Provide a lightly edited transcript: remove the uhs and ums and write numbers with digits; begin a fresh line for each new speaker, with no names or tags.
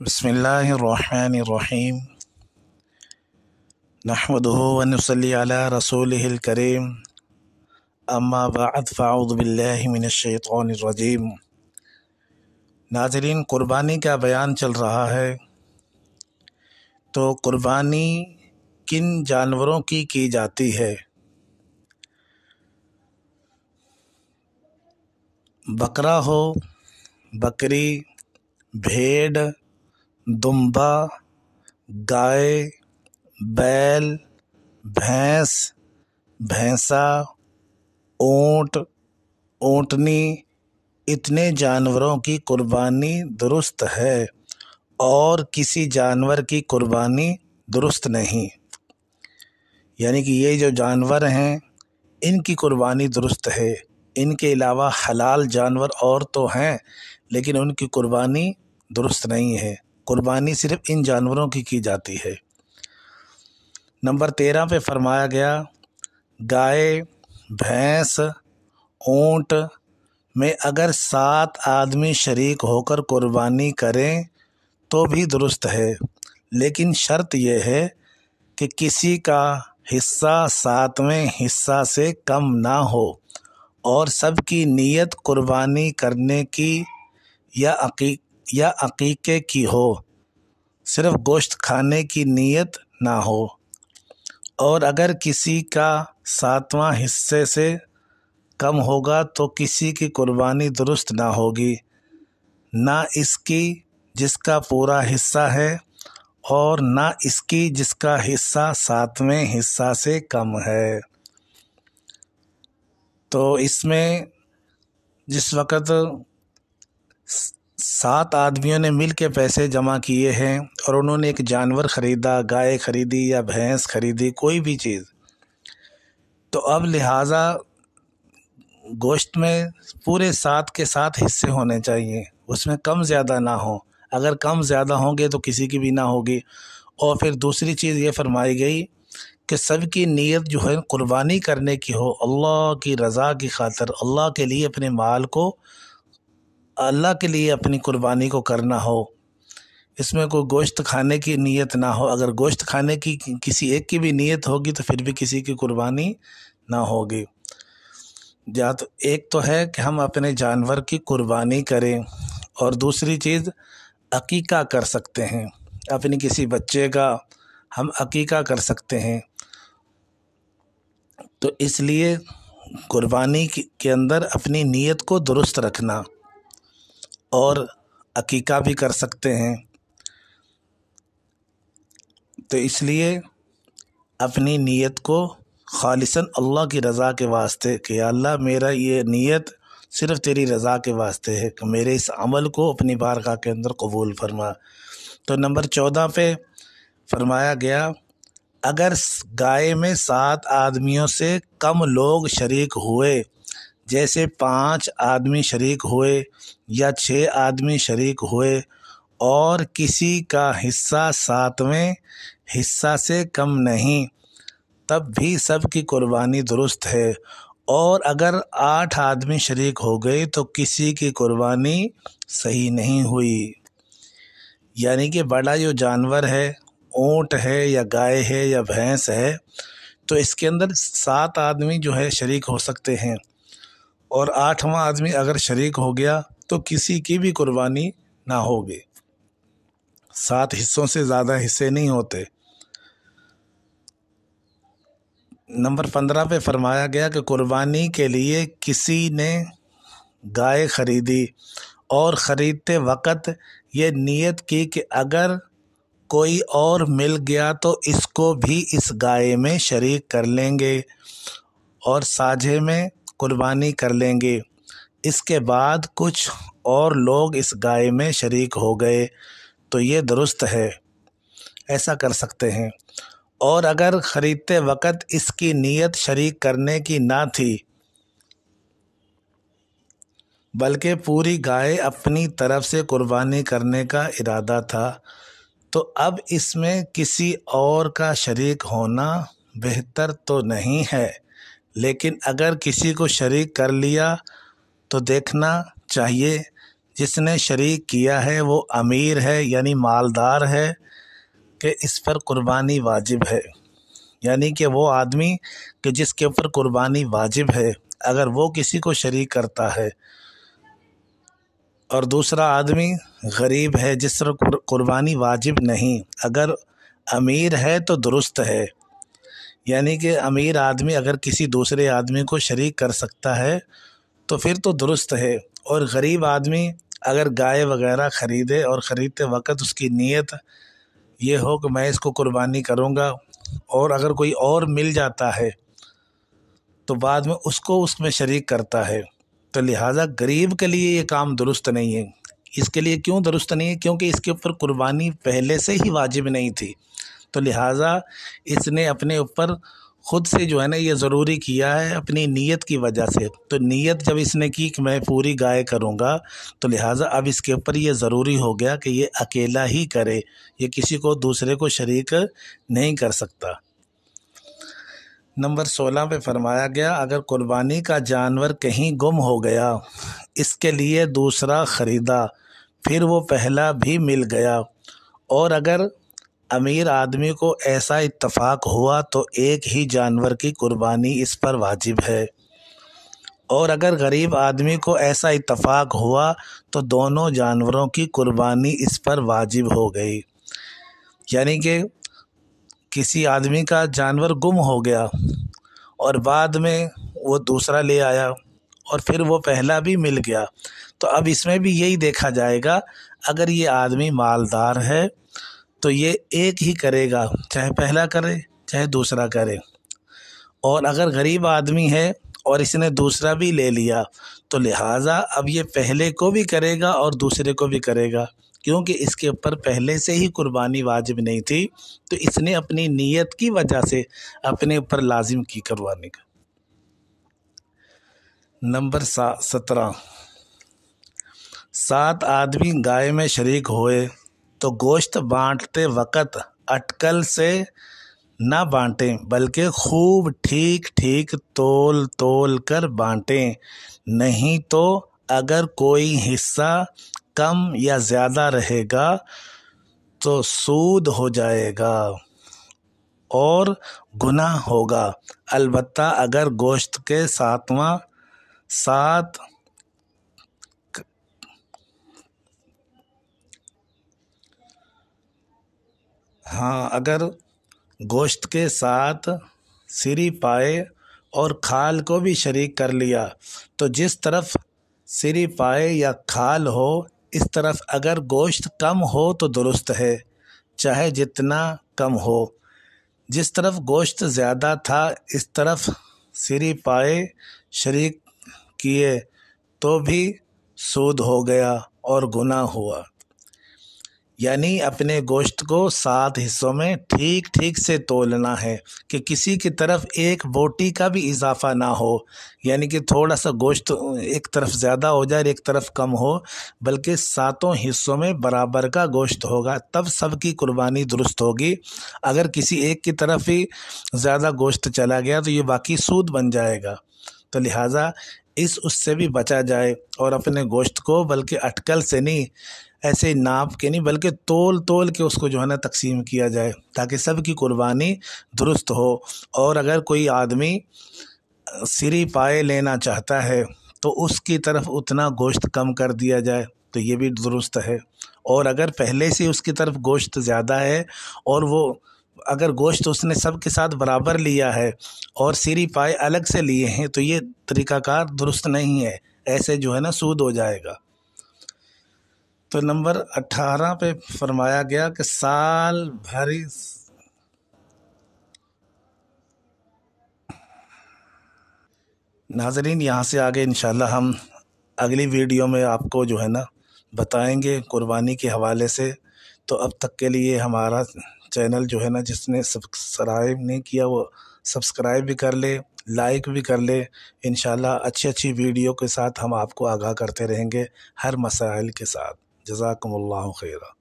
بسم اللہ الرحمن الرحیم نحمده ونصلی علی رسولہ الکریم اما بعد فاعوذ باللہ من الشیطان الرجیم۔ ناظرین، قربانی کا بیان چل رہا ہے، تو قربانی کن جانوروں کی جاتی ہے؟ بکرا ہو، بکری، بھیڑ، دمبا، گائے، بیل، بھینس، بھینسا، اونٹ، اونٹنی، اتنے جانوروں کی قربانی درست ہے اور کسی جانور کی قربانی درست نہیں۔ یعنی کہ یہ جو جانور ہیں ان کی قربانی درست ہے، ان کے علاوہ حلال جانور اور تو ہیں لیکن ان کی قربانی درست نہیں ہے۔ قربانی صرف ان جانوروں کی جاتی ہے۔ نمبر 13 پہ فرمایا گیا گائے، بھینس، اونٹ میں اگر 7 آدمی شریک ہو کر قربانی کریں تو بھی درست ہے، لیکن شرط یہ ہے کہ کسی کا حصہ 7ویں حصہ سے کم نہ ہو اور سب کی نیت قربانی کرنے کی یا عقیقے کی ہو، صرف گوشت کھانے کی نیت نہ ہو۔ اور اگر کسی کا 7واں حصے سے کم ہوگا تو کسی کی قربانی درست نہ ہوگی، نہ اس کی جس کا پورا حصہ ہے اور نہ اس کی جس کا حصہ 7ویں حصہ سے کم ہے۔ تو اس میں جس وقت 7 آدمیوں نے مل کے پیسے جمع کیے ہیں اور انہوں نے ایک جانور خریدا، گائے خریدی یا بھینس خریدی، کوئی بھی چیز، تو اب لہٰذا گوشت میں پورے 7 کے 7 حصے ہونے چاہیے، اس میں کم زیادہ نہ ہو۔ اگر کم زیادہ ہوں گے تو کسی کی بھی نہ ہوگی۔ اور پھر دوسری چیز یہ فرمائی گئی کہ سب کی نیت جو ہے قربانی کرنے کی ہو، اللہ کی رضا کی خاطر، اللہ کے لیے اپنے مال کو، اللہ کے لیے اپنی قربانی کو کرنا ہو۔ اس میں کوئی گوشت کھانے کی نیت نہ ہو۔ اگر گوشت کھانے کی کسی ایک کی بھی نیت ہوگی تو پھر بھی کسی کی قربانی نہ ہوگی۔ ایک تو ہے کہ ہم اپنے جانور کی قربانی کریں، اور دوسری چیز عقیقہ کر سکتے ہیں، اپنی کسی بچے کا ہم عقیقہ کر سکتے ہیں۔ تو اس لیے قربانی کے اندر اپنی نیت کو درست رکھنا، اور عقیقہ بھی کر سکتے ہیں۔ تو اس لیے اپنی نیت کو خالصاً اللہ کی رضا کے واسطے کہ یا اللہ میرا یہ نیت صرف تیری رضا کے واسطے ہے کہ میرے اس عمل کو اپنی بارگاہ کے اندر قبول فرما۔ تو نمبر 14 پہ فرمایا گیا اگر گائے میں 7 آدمیوں سے کم لوگ شریک ہوئے، جیسے 5 آدمی شریک ہوئے یا 6 آدمی شریک ہوئے اور کسی کا حصہ 7ویں حصہ سے کم نہیں، تب بھی سب کی قربانی درست ہے۔ اور اگر 8 آدمی شریک ہو گئے تو کسی کی قربانی صحیح نہیں ہوئی۔ یعنی کہ بڑا جو جانور ہے، اونٹ ہے یا گائے ہے یا بھینس ہے، تو اس کے اندر 7 آدمی جو ہے شریک ہو سکتے ہیں، اور 8واں آدمی اگر شریک ہو گیا تو کسی کی بھی قربانی نہ ہوگی۔ 7 حصوں سے زیادہ حصے نہیں ہوتے۔ نمبر 15 پہ فرمایا گیا کہ قربانی کے لیے کسی نے گائے خریدی اور خریدتے وقت یہ نیت کی کہ اگر کوئی اور مل گیا تو اس کو بھی اس گائے میں شریک کر لیں گے اور ساجھے میں قربانی کر لیں گے۔ اس کے بعد کچھ اور لوگ اس گائے میں شریک ہو گئے تو یہ درست ہے، ایسا کر سکتے ہیں۔ اور اگر خریدتے وقت اس کی نیت شریک کرنے کی نہ تھی بلکہ پوری گائے اپنی طرف سے قربانی کرنے کا ارادہ تھا، تو اب اس میں کسی اور کا شریک ہونا بہتر تو نہیں ہے، لیکن اگر کسی کو شریک کر لیا تو دیکھنا چاہیے جس نے شریک کیا ہے وہ امیر ہے یعنی مالدار ہے کہ اس پر قربانی واجب ہے، یعنی کہ وہ آدمی کہ جس کے اوپر قربانی واجب ہے اگر وہ کسی کو شریک کرتا ہے، اور دوسرا آدمی غریب ہے جس پر قربانی واجب نہیں، اگر امیر ہے تو درست ہے، یعنی کہ امیر آدمی اگر کسی دوسرے آدمی کو شریک کر سکتا ہے تو پھر تو درست ہے، اور غریب آدمی اگر گائے وغیرہ خریدے اور خریدتے وقت اس کی نیت یہ ہو کہ میں اس کو قربانی کروں گا، اور اگر کوئی اور مل جاتا ہے تو بعد میں اس میں شریک کرتا ہے، تو لہٰذا غریب کے لیے یہ کام درست نہیں ہے۔ اس کے لیے کیوں درست نہیں ہے؟ کیونکہ اس کے اوپر قربانی پہلے سے ہی واجب نہیں تھی، تو لہٰذا اس نے اپنے اوپر خود سے جو ہے نا یہ ضروری کیا ہے اپنی نیت کی وجہ سے، تو نیت جب اس نے کی کہ میں پوری گائے کروں گا تو لہٰذا اب اس کے اوپر یہ ضروری ہو گیا کہ یہ اکیلا ہی کرے، یہ کسی کو دوسرے کو شریک نہیں کر سکتا۔ نمبر 16 پہ فرمایا گیا اگر قربانی کا جانور کہیں گم ہو گیا، اس کے لیے دوسرا خریدا، پھر وہ پہلا بھی مل گیا، اور اگر امیر آدمی کو ایسا اتفاق ہوا تو ایک ہی جانور کی قربانی اس پر واجب ہے، اور اگر غریب آدمی کو ایسا اتفاق ہوا تو دونوں جانوروں کی قربانی اس پر واجب ہو گئی، یعنی کہ کسی آدمی کا جانور گم ہو گیا اور بعد میں وہ دوسرا لے آیا اور پھر وہ پہلا بھی مل گیا، تو اب اس میں بھی یہی دیکھا جائے گا اگر یہ آدمی مالدار ہے تو یہ ایک ہی کرے گا، چاہے پہلا کرے چاہے دوسرا کرے، اور اگر غریب آدمی ہے اور اس نے دوسرا بھی لے لیا تو لہٰذا اب یہ پہلے کو بھی کرے گا اور دوسرے کو بھی کرے گا، کیونکہ اس کے اوپر پہلے سے ہی قربانی واجب نہیں تھی، تو اس نے اپنی نیت کی وجہ سے اپنے اوپر لازم کی قربانی کا۔ نمبر 17 7 آدمی گائے میں شریک ہوئے تو گوشت بانٹتے وقت اٹکل سے نہ بانٹیں بلکہ خوب ٹھیک ٹھیک تول تول کر بانٹیں، نہیں تو اگر کوئی حصہ کم یا زیادہ رہے گا تو سود ہو جائے گا اور گناہ ہوگا، البتہ اگر گوشت کے ساتواں ساتھ اگر گوشت کے ساتھ سری پائے اور کھال کو بھی شریک کر لیا تو جس طرف سری پائے یا کھال ہو اس طرف اگر گوشت کم ہو تو درست ہے، چاہے جتنا کم ہو، جس طرف گوشت زیادہ تھا اس طرف سری پائے شریک کیے تو بھی سود ہو گیا اور گناہ ہوا، یعنی اپنے گوشت کو 7 حصوں میں ٹھیک ٹھیک سے تولنا ہے کہ کسی کی طرف ایک بوٹی کا بھی اضافہ نہ ہو، یعنی کہ تھوڑا سا گوشت ایک طرف زیادہ ہو جائے ایک طرف کم ہو، بلکہ 7 حصوں میں برابر کا گوشت ہوگا، تب سب کی قربانی درست ہوگی۔ اگر کسی ایک کی طرف ہی زیادہ گوشت چلا گیا تو یہ باقی سود بن جائے گا، تو لہٰذا اس سے بھی بچا جائے اور اپنے گوشت کو بلکہ اٹکل سے نہیں، ایسے ناپ کے نہیں بلکہ تول تول کے اس کو جو ہے نا تقسیم کیا جائے تاکہ سب کی قربانی درست ہو، اور اگر کوئی آدمی سری پائے لینا چاہتا ہے تو اس کی طرف اتنا گوشت کم کر دیا جائے تو یہ بھی درست ہے، اور اگر پہلے سے اس کی طرف گوشت زیادہ ہے اور وہ اگر گوشت اس نے سب کے ساتھ برابر لیا ہے اور سری پائے الگ سے لیے ہیں تو یہ طریقہ کار درست نہیں ہے، ایسے جو ہے نا سود ہو جائے گا۔ تو نمبر 18 پہ فرمایا گیا کہ سال بھری ناظرین یہاں سے آگے انشاءاللہ ہم اگلی ویڈیو میں آپ کو جو ہے نا بتائیں گے قربانی کے حوالے سے، تو اب تک کے لیے ہمارا چینل جو ہے نا جس نے سبسکرائب نہیں کیا وہ سبسکرائب بھی کر لے، لائک بھی کر لے، انشاءاللہ اچھی ویڈیو کے ساتھ ہم آپ کو آگاہ کرتے رہیں گے ہر مسائل کے ساتھ۔ جزاکم اللہ خیرہ۔